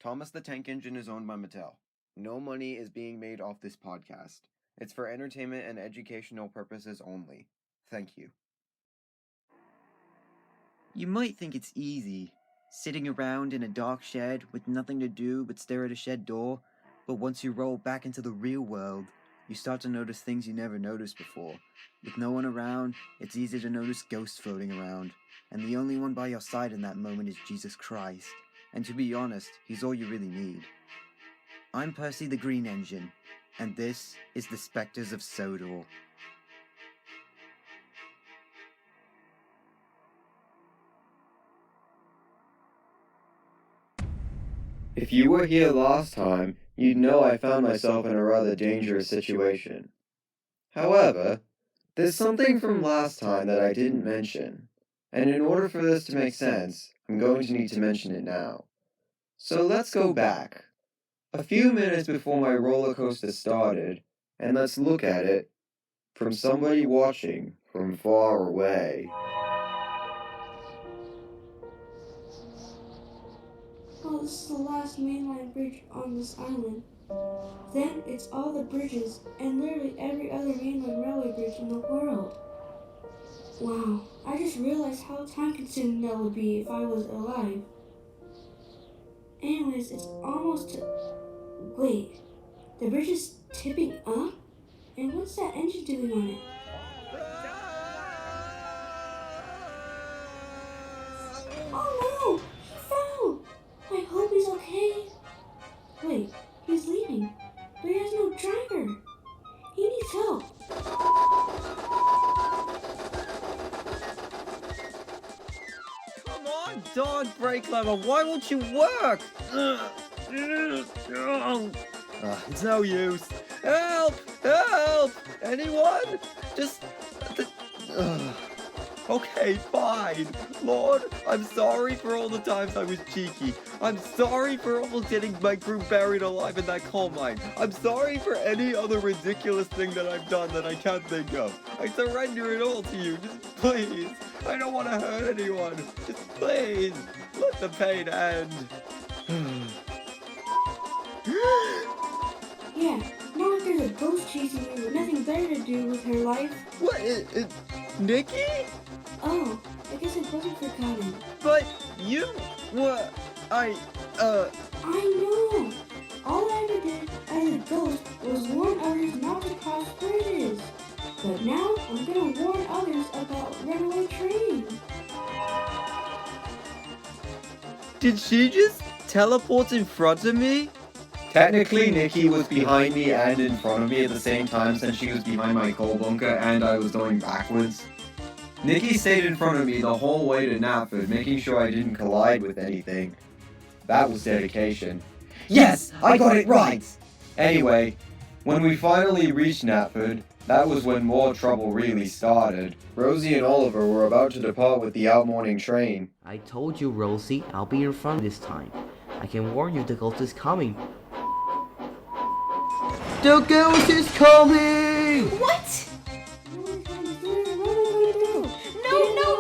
Thomas the Tank Engine is owned by Mattel. No money is being made off this podcast. It's for entertainment and educational purposes only. Thank you. You might think it's easy, sitting around in a dark shed with nothing to do but stare at a shed door, but once you roll back into the real world, you start to notice things you never noticed before. With no one around, it's easy to notice ghosts floating around, and the only one by your side in that moment is Jesus Christ. And to be honest, he's all you really need. I'm Percy the Green Engine, and this is the Specters of Sodor. If you were here last time, you'd know I found myself in a rather dangerous situation. However, there's something from last time that I didn't mention, and in order for this to make sense, I'm going to need to mention it now. So let's go back, a few minutes before my roller coaster started, and let's look at it from somebody watching from far away. Oh, this is the last mainline bridge on this island. Then it's all the bridges and literally every other mainline railway bridge in the world. Wow, I just realized how time-consuming that would be if I was alive. Anyways, it's almost to... Wait, the bridge is tipping up? And what's that engine doing on it? Oh no! He fell! I hope he's okay. Wait, he's leaving, but he has no driver. He needs help. Come on, dog brake lever, why won't you work? It's no use. Help! Help! Anyone? Just... Okay, fine. Lord, I'm sorry for all the times I was cheeky. I'm sorry for almost getting my crew buried alive in that coal mine. I'm sorry for any other ridiculous thing that I've done that I can't think of. I surrender it all to you. Just please. I don't want to hurt anyone. Just please. Let the pain end. Yeah, not like there's a ghost chasing me with nothing better to do with her life. What? Nikki? Oh, I guess it wasn't forgotten. But you were... I know! All I ever did as a ghost was warn others not to cross bridges. But now I'm gonna warn others about runaway trains. Did she just teleport in front of me? Technically, Nikki was behind me and in front of me at the same time since she was behind my coal bunker and I was going backwards. Nikki stayed in front of me the whole way to Knapford, making sure I didn't collide with anything. That was dedication. Yes, I got it right! Anyway, when we finally reached Knapford, that was when more trouble really started. Rosie and Oliver were about to depart with the out-morning train. I told you, Rosie, I'll be in front this time. I can warn you the ghost is coming. The ghost is coming! What?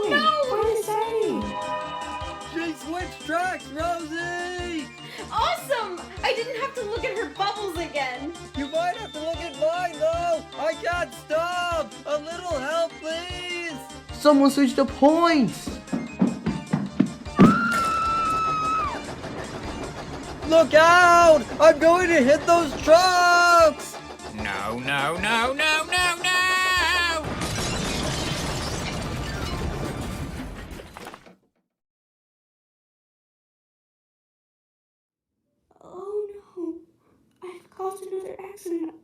No! Find a siding. She switched tracks, Rosie! Awesome! I didn't have to look at her bubbles again. You might have to look at mine, though! I can't stop! A little help, please! Someone switched the points! Look out! I'm going to hit those trucks! No! Oh no, I've caused another accident.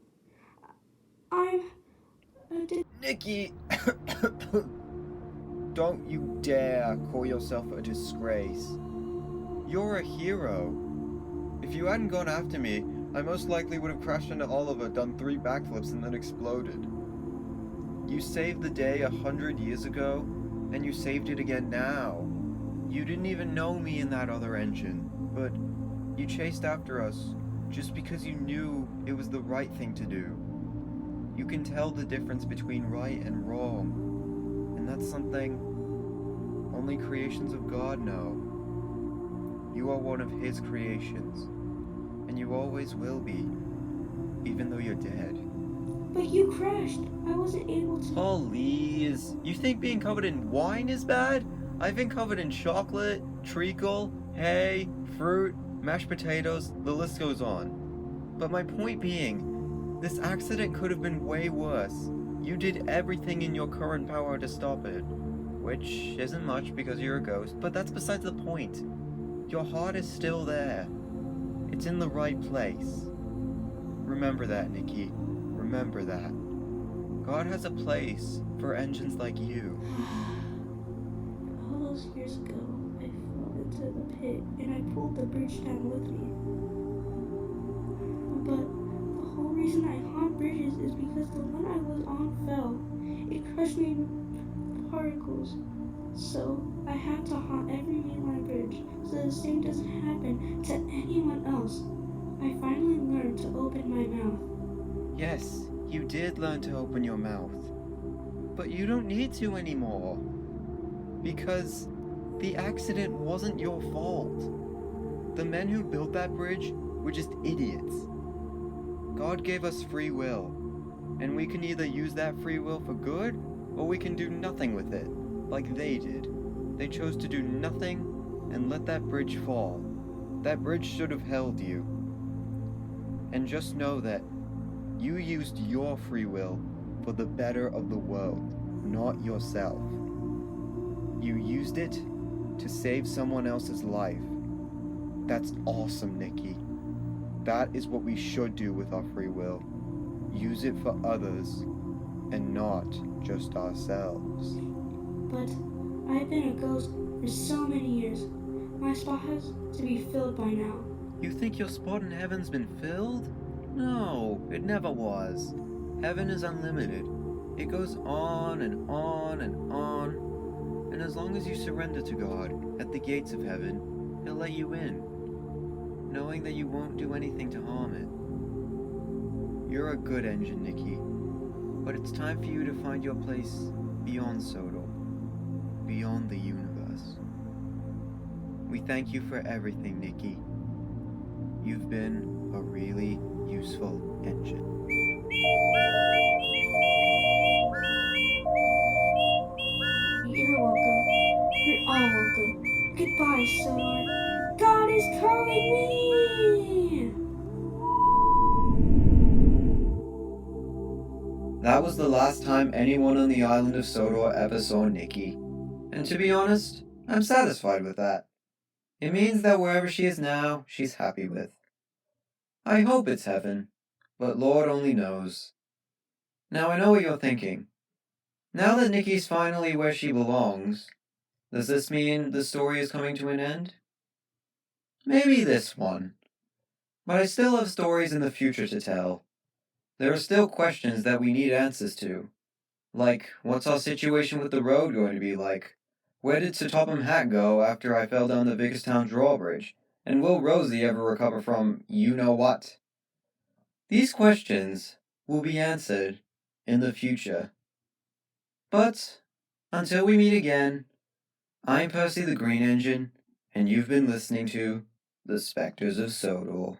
I'm Nikki! Don't you dare call yourself a disgrace. You're a hero. If you hadn't gone after me, I most likely would have crashed into Oliver, done 3 backflips, and then exploded. You saved the day 100 years ago, and you saved it again now. You didn't even know me in that other engine, but you chased after us just because you knew it was the right thing to do. You can tell the difference between right and wrong, and that's something only creations of God know. You are one of His creations. You always will be, even though you're dead. But you crashed. I wasn't able to. Please. You think being covered in wine is bad? I've been covered in chocolate, treacle, hay, fruit, mashed potatoes, the list goes on. But my point being, this accident could have been way worse. You did everything in your current power to stop it. Which isn't much because you're a ghost, but that's besides the point. Your heart is still there. It's in the right place. Remember that, Nikki. Remember that. God has a place for engines like you. All those years ago, I fell into the pit and I pulled the bridge down with me. But the whole reason I haunt bridges is because the one I was on fell. It crushed me in particles. So I had to haunt every mainline bridge so the same doesn't happen to anyone else. I finally learned to open my mouth. Yes, you did learn to open your mouth. But you don't need to anymore. Because the accident wasn't your fault. The men who built that bridge were just idiots. God gave us free will, and we can either use that free will for good, or we can do nothing with it, like they did. They chose to do nothing and let that bridge fall. That bridge should have held you. And just know that you used your free will for the better of the world, not yourself. You used it to save someone else's life. That's awesome, Nikki. That is what we should do with our free will. Use it for others and not just ourselves. But I've been a ghost for so many years. My spot has to be filled by now. You think your spot in heaven's been filled? No, it never was. Heaven is unlimited. It goes on and on and on. And as long as you surrender to God at the gates of heaven, He'll let you in, knowing that you won't do anything to harm it. You're a good engine, Nikki, but it's time for you to find your place beyond Sodor, beyond the universe. We thank you for everything, Nikki. You've been a really useful engine. You're welcome. You're all welcome. Goodbye, Sodor. God is calling me! That was the last time anyone on the island of Sodor ever saw Nikki. And to be honest, I'm satisfied with that. It means that wherever she is now, she's happy with. I hope it's heaven, but Lord only knows. Now I know what you're thinking. Now that Nikki's finally where she belongs, does this mean the story is coming to an end? Maybe this one. But I still have stories in the future to tell. There are still questions that we need answers to. Like, what's our situation with the road going to be like? Where did Sir Topham Hatt go after I fell down the Vicarstown drawbridge? And will Rosie ever recover from you-know-what? These questions will be answered in the future. But, until we meet again, I'm Percy the Green Engine, and you've been listening to The Specters of Sodor.